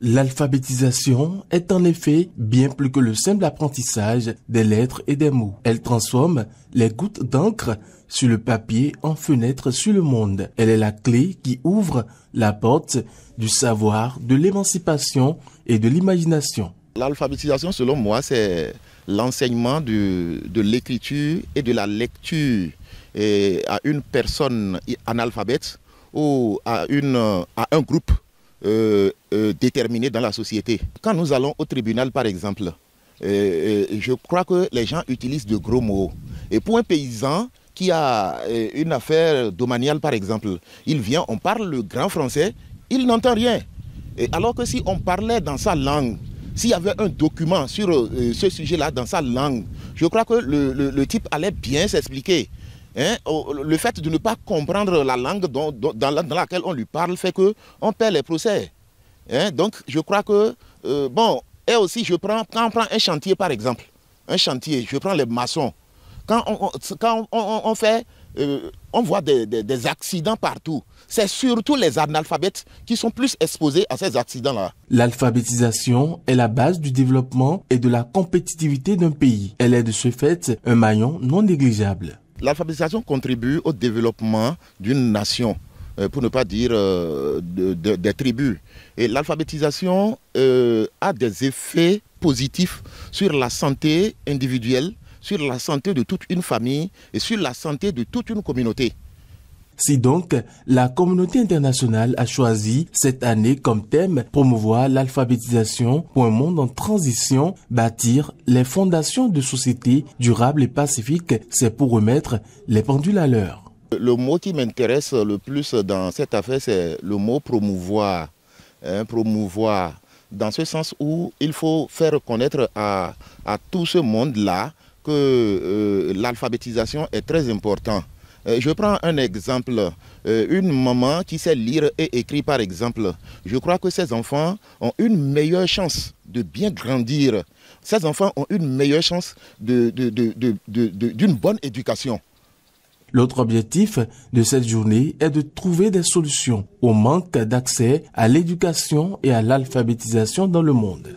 L'alphabétisation est en effet bien plus que le simple apprentissage des lettres et des mots. Elle transforme les gouttes d'encre sur le papier en fenêtre sur le monde. Elle est la clé qui ouvre la porte du savoir, de l'émancipation et de l'imagination. L'alphabétisation, selon moi, c'est l'enseignement de l'écriture et de la lecture à une personne analphabète ou à un groupe déterminé dans la société. Quand nous allons au tribunal, par exemple, je crois que les gens utilisent de gros mots. Et pour un paysan qui a une affaire domaniale, par exemple, il vient, on parle le grand français, il n'entend rien. Et alors que si on parlait dans sa langue, s'il y avait un document sur ce sujet-là dans sa langue, je crois que le type allait bien s'expliquer. Hein? Le fait de ne pas comprendre la langue dans laquelle on lui parle fait qu'on perd les procès. Hein? Donc je crois que, et aussi quand on prend un chantier par exemple, un chantier, je prends les maçons, quand on voit des accidents partout, c'est surtout les analphabètes qui sont plus exposés à ces accidents-là. L'alphabétisation est la base du développement et de la compétitivité d'un pays. Elle est de ce fait un maillon non négligeable. L'alphabétisation contribue au développement d'une nation, pour ne pas dire des tribus. Et l'alphabétisation a des effets positifs sur la santé individuelle, sur la santé de toute une famille et sur la santé de toute une communauté. Si donc la communauté internationale a choisi cette année comme thème promouvoir l'alphabétisation pour un monde en transition, bâtir les fondations de sociétés durables et pacifiques, c'est pour remettre les pendules à l'heure. Le mot qui m'intéresse le plus dans cette affaire, c'est le mot promouvoir. Promouvoir, dans ce sens où il faut faire reconnaître à tout ce monde-là que l'alphabétisation est très importante. Je prends un exemple, une maman qui sait lire et écrire par exemple, je crois que ces enfants ont une meilleure chance de bien grandir. Ces enfants ont une meilleure chance d'une bonne éducation. L'autre objectif de cette journée est de trouver des solutions au manque d'accès à l'éducation et à l'alphabétisation dans le monde.